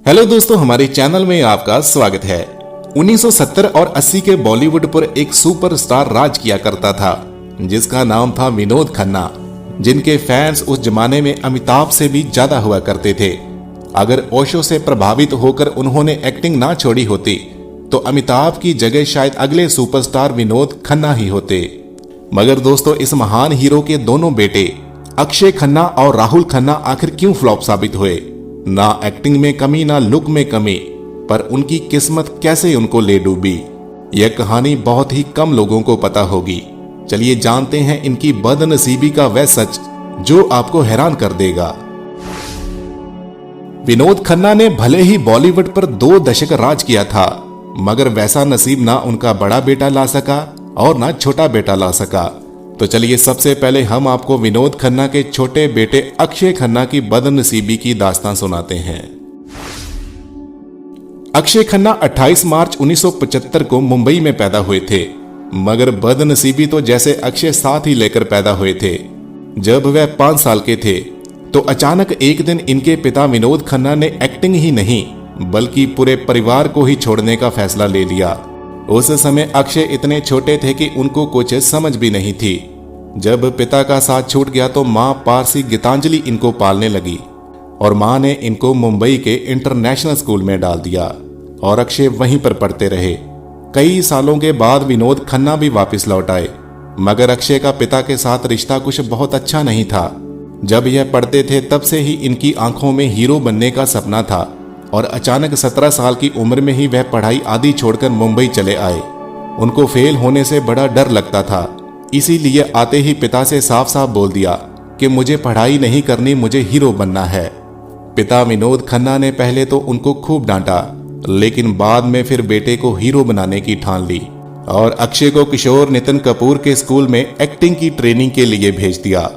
Hello दोस्तों, हमारे channel में आपका स्वागत है। 1970 और 80 के बॉलीवुड पर एक सुपरस्टार राज किया करता था जिसका नाम था विनोद खन्ना, जिनके फैंस उस जमाने में अमिताभ से भी ज्यादा हुआ करते थे। अगर ओशो से प्रभावित होकर उन्होंने एक्टिंग ना छोड़ी होती तो अमिताभ की जगह शायद अगले सुपरस्टार विनोद खन्ना ही होते। मगर दोस्तों, इस महान हीरो के दोनों बेटे अक्षय खन्ना और राहुल खन्ना आखिर क्यों फ्लॉप साबित हुए? ना एक्टिंग में कमी, ना लुक में कमी, पर उनकी किस्मत कैसे उनको ले डूबी, यह कहानी बहुत ही कम लोगों को पता होगी। चलिए जानते हैं इनकी बदनसीबी का वह सच जो आपको हैरान कर देगा। विनोद खन्ना ने भले ही बॉलीवुड पर 2 दशक राज किया था, मगर वैसा नसीब ना उनका बड़ा बेटा ला सका और ना छोटा बेटा ला सका। तो चलिए सबसे पहले हम आपको विनोद खन्ना के छोटे बेटे अक्षय खन्ना की बदनसीबी की दास्तान सुनाते हैं। अक्षय खन्ना 28 मार्च 1975 को मुंबई में पैदा हुए थे, मगर बदनसीबी तो जैसे अक्षय साथ ही लेकर पैदा हुए थे। जब वह 5 साल के थे तो अचानक एक दिन इनके पिता विनोद खन्ना ने एक्टिंग ही नहीं बल्कि पूरे परिवार को ही छोड़ने का फैसला ले लिया। उस समय अक्षय इतने छोटे थे कि उनको कुछ समझ भी नहीं थी। जब पिता का साथ छूट गया तो मां पारसी गीतांजलि इनको पालने लगी और मां ने इनको मुंबई के इंटरनेशनल स्कूल में डाल दिया और अक्षय वहीं पर पढ़ते रहे। कई सालों के बाद विनोद खन्ना भी वापस लौट आए, मगर अक्षय का पिता के साथ रिश्ता कुछ बहुत अच्छा नहीं था। जब यह पढ़ते थे तब से ही इनकी आंखों में हीरो बनने का सपना था और अचानक 17 साल की उम्र में ही वह पढ़ाई आदि छोड़कर मुंबई चले आए। उनको फेल होने से बड़ा डर लगता था, इसीलिए आते ही पिता से साफ साफ बोल दिया कि मुझे पढ़ाई नहीं करनी, मुझे हीरो बनना है। पिता विनोद खन्ना ने पहले तो उनको खूब डांटा, लेकिन बाद में फिर बेटे को हीरो बनाने की ठान ली और अक्षय को किशोर नितिन कपूर के स्कूल में एक्टिंग की ट्रेनिंग के लिए भेज दिया।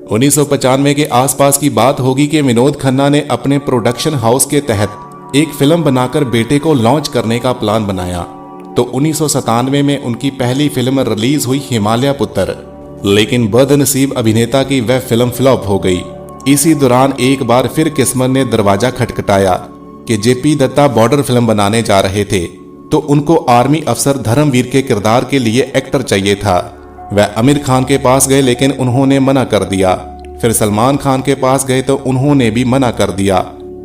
1995 के आसपास की बात होगी कि विनोद खन्ना ने अपने प्रोडक्शन हाउस के तहत एक फिल्म बनाकर बेटे को लॉन्च करने का प्लान बनाया। तो 1997 में उनकी पहली फिल्म रिलीज हुई हिमालय पुत्र, लेकिन बदनसीब अभिनेता की वह फिल्म फ्लॉप हो गई। इसी दौरान एक बार फिर किस्मत ने दरवाजा खटखटाया कि जेपी दत्ता बॉर्डर फिल्म बनाने जा रहे थे, तो उनको आर्मी अफसर धर्मवीर के किरदार के लिए एक्टर चाहिए था। वह आमिर खान के पास गए लेकिन उन्होंने मना कर दिया। फिर सलमान खान के पास गए तो उन्होंने भी मना कर दिया।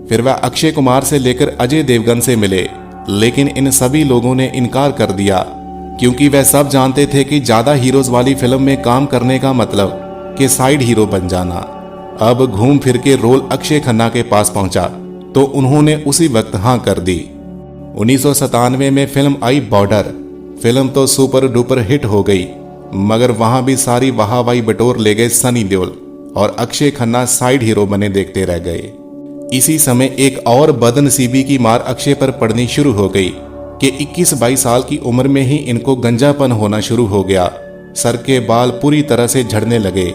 फिर वह अक्षय कुमार से लेकर अजय देवगन से मिले, लेकिन इन सभी लोगों ने इनकार कर दिया, क्योंकि वह सब जानते थे कि ज्यादा हीरोज वाली फिल्म में काम करने का मतलब कि साइड हीरो बन जाना। अब घूम फिर के रोल अक्षय खन्ना के पास पहुंचा तो उन्होंने उसी वक्त हां कर दी। 1997 में फिल्म आई बॉर्डर। फिल्म तो सुपर डुपर हिट हो गई, मगर वहां भी सारी वाहवाही बटोर ले गए सनी देओल और अक्षय खन्ना साइड हीरो बने देखते रह गए। इसी समय एक और बदनसीबी की मार अक्षय पर पड़नी शुरू हो गई कि 21-22 साल की उम्र में ही इनको गंजापन होना शुरू हो गया। सर के बाल पूरी तरह से झड़ने लगे।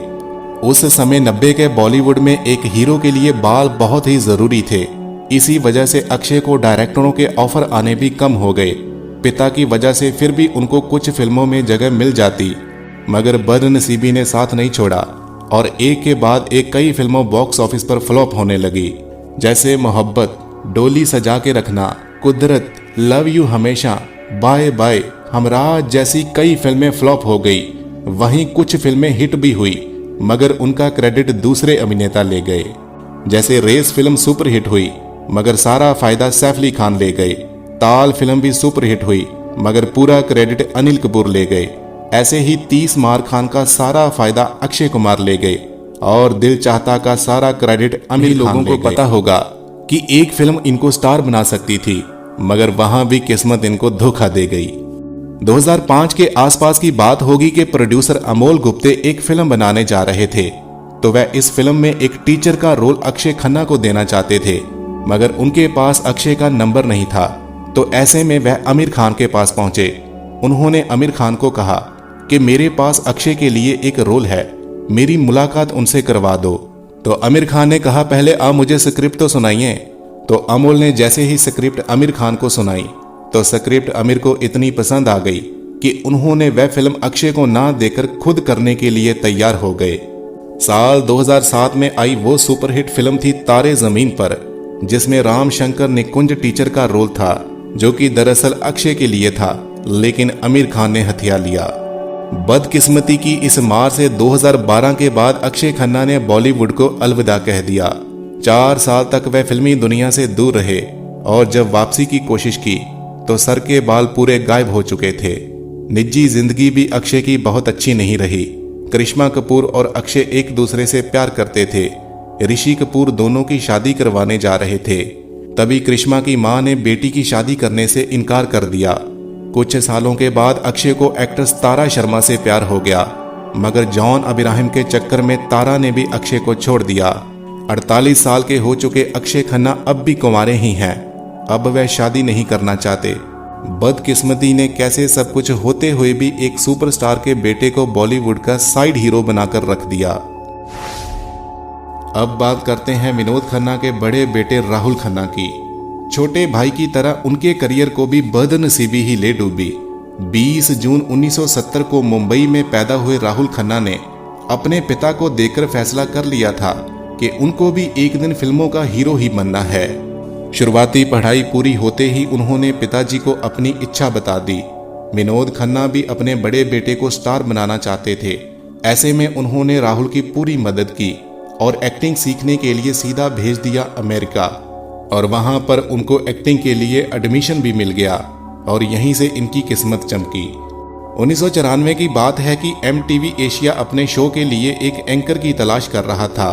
उस समय 90 के बॉलीवुड में एक हीरो के लिए बाल बहुत ही जरूरी थे। इसी वजह से अक्षय को डायरेक्टरों के ऑफर आने भी कम हो गए। पिता की वजह से फिर भी उनको कुछ फिल्मों में जगह मिल जाती, मगर बदनसीबी ने साथ नहीं छोड़ा और एक के बाद एक कई फिल्मों बॉक्स ऑफिस पर फ्लॉप होने लगी, जैसे मोहब्बत, डोली सजा के रखना, कुदरत, लव यू हमेशा, बाय बाय, हमराज जैसी कई फिल्में फ्लॉप हो गई। वहीं कुछ फिल्में हिट भी हुई, मगर उनका क्रेडिट दूसरे अभिनेता ले गए। जैसे रेस फिल्म सुपर हिट हुई, मगर सारा फायदा सैफ अली खान ले गए। ताल फिल्म भी सुपर हिट हुई, मगर पूरा क्रेडिट अनिल कपूर ले गए। ऐसे ही 30 मार खान का सारा फायदा अक्षय कुमार ले गए और दिल चाहता का सारा क्रेडिट आमिर खान। लोगों को पता होगा कि एक फिल्म इनको स्टार बना सकती थी, मगर वहां भी किस्मत इनको धोखा दे गई। 2005 के आसपास की बात होगी कि प्रोड्यूसर अमोल गुप्ते एक फिल्म बनाने जा रहे थे, तो वह इस फिल्म में एक टीचर का रोल अक्षय खन्ना को देना चाहते थे, मगर उनके पास अक्षय का नंबर नहीं था। तो ऐसे में वह आमिर खान के पास पहुंचे। उन्होंने आमिर खान को कहा कि मेरे पास अक्षय के लिए एक रोल है, मेरी मुलाकात उनसे करवा दो। तो आमिर खान ने कहा पहले आप मुझे स्क्रिप्ट तो सुनाइए। तो अमोल ने जैसे ही स्क्रिप्ट आमिर खान को सुनाई तो स्क्रिप्ट आमिर को इतनी पसंद आ गई कि उन्होंने वह फिल्म अक्षय को ना देकर खुद करने के लिए तैयार हो गए। साल 2007 में आई वो सुपरहिट फिल्म थी तारे जमीन पर, जिसमें राम शंकर निकुंज टीचर का रोल था, जो कि दरअसल अक्षय के लिए था, लेकिन आमिर खान ने हथिया लिया। बदकिस्मती की इस मार से 2012 के बाद अक्षय खन्ना ने बॉलीवुड को अलविदा कह दिया। 4 साल तक वह फिल्मी दुनिया से दूर रहे और जब वापसी की कोशिश की तो सर के बाल पूरे गायब हो चुके थे। निजी जिंदगी भी अक्षय की बहुत अच्छी नहीं रही। करिश्मा कपूर और अक्षय एक दूसरे से प्यार करते थे। ऋषि कपूर दोनों की शादी करवाने जा रहे थे, तभी करिश्मा की मां ने बेटी की शादी करने से इनकार कर दिया। कुछ सालों के बाद अक्षय को एक्ट्रेस तारा शर्मा से प्यार हो गया, मगर जॉन अब्राहम के चक्कर में तारा ने भी अक्षय को छोड़ दिया। 48 साल के हो चुके अक्षय खन्ना अब भी कुंवारे ही हैं। अब वह शादी नहीं करना चाहते। बदकिस्मती ने कैसे सब कुछ होते हुए भी एक सुपरस्टार के बेटे को बॉलीवुड का साइड हीरो बनाकर रख दिया। अब बात करते हैं विनोद खन्ना के बड़े बेटे राहुल खन्ना की। छोटे भाई की तरह उनके करियर को भी बदनसीबी ही ले डूबी। 20 जून 1970 को मुंबई में पैदा हुए राहुल खन्ना ने अपने पिता को देखकर फैसला कर लिया था कि उनको भी एक दिन फिल्मों का हीरो ही बनना है। शुरुआती पढ़ाई पूरी होते ही उन्होंने पिताजी को अपनी इच्छा बता दी। विनोद खन्ना भी अपने बड़े बेटे को स्टार बनाना चाहते थे। ऐसे में उन्होंने राहुल की पूरी मदद की और एक्टिंग सीखने के लिए सीधा भेज दिया अमेरिका, और वहां पर उनको एक्टिंग के लिए एडमिशन भी मिल गया और यहीं से इनकी किस्मत चमकी। 1994 की बात है कि MTV एशिया अपने शो के लिए एक एंकर की तलाश कर रहा था,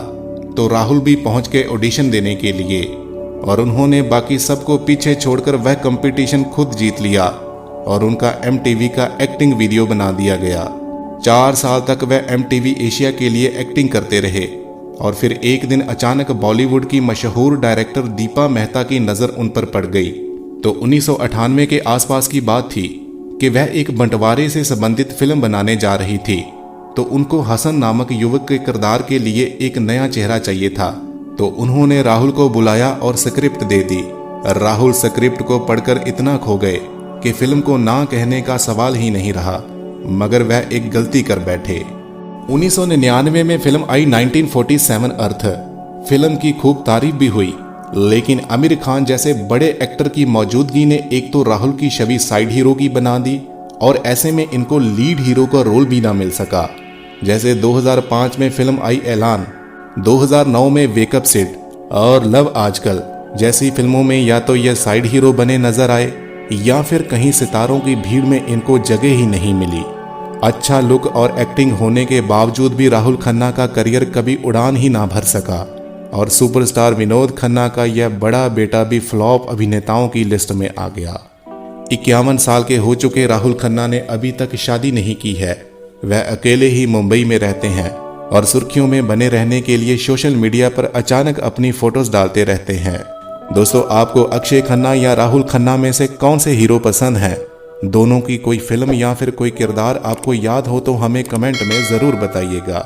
तो राहुल भी पहुंच गए ऑडिशन देने के लिए और उन्होंने बाकी सबको पीछे छोड़कर वह कंपटीशन खुद जीत लिया और उनका MTV का एक्टिंग वीडियो बना दिया गया। 4 साल तक वह MTV एशिया के लिए एक्टिंग करते रहे और फिर एक दिन अचानक बॉलीवुड की मशहूर डायरेक्टर दीपा मेहता की नज़र उन पर पड़ गई। तो 1998 के आसपास की बात थी कि वह एक बंटवारे से संबंधित फिल्म बनाने जा रही थी, तो उनको हसन नामक युवक के किरदार के लिए एक नया चेहरा चाहिए था। तो उन्होंने राहुल को बुलाया और स्क्रिप्ट दे दी। राहुल स्क्रिप्ट को पढ़कर इतना खो गए कि फिल्म को ना कहने का सवाल ही नहीं रहा, मगर वह एक गलती कर बैठे। 1999 में फिल्म आई 1947 अर्थ। फिल्म की खूब तारीफ भी हुई, लेकिन आमिर खान जैसे बड़े एक्टर की मौजूदगी ने एक तो राहुल की छवि साइड हीरो की बना दी और ऐसे में इनको लीड हीरो का रोल भी ना मिल सका। जैसे 2005 में फिल्म आई ऐलान, 2009 में वेकअप सिड और लव आजकल जैसी फिल्मों में या तो यह साइड हीरो बने नजर आए या फिर कहीं सितारों की भीड़ में इनको जगह ही नहीं मिली। अच्छा लुक और एक्टिंग होने के बावजूद भी राहुल खन्ना का करियर कभी उड़ान ही ना भर सका और सुपरस्टार विनोद खन्ना का यह बड़ा बेटा भी फ्लॉप अभिनेताओं की लिस्ट में आ गया। 51 साल के हो चुके राहुल खन्ना ने अभी तक शादी नहीं की है। वह अकेले ही मुंबई में रहते हैं और सुर्खियों में बने रहने के लिए सोशल मीडिया पर अचानक अपनी फोटोज डालते रहते हैं। दोस्तों, आपको अक्षय खन्ना या राहुल खन्ना में से कौन से हीरो पसंद हैं? दोनों की कोई फिल्म या फिर कोई किरदार आपको याद हो तो हमें कमेंट में ज़रूर बताइएगा।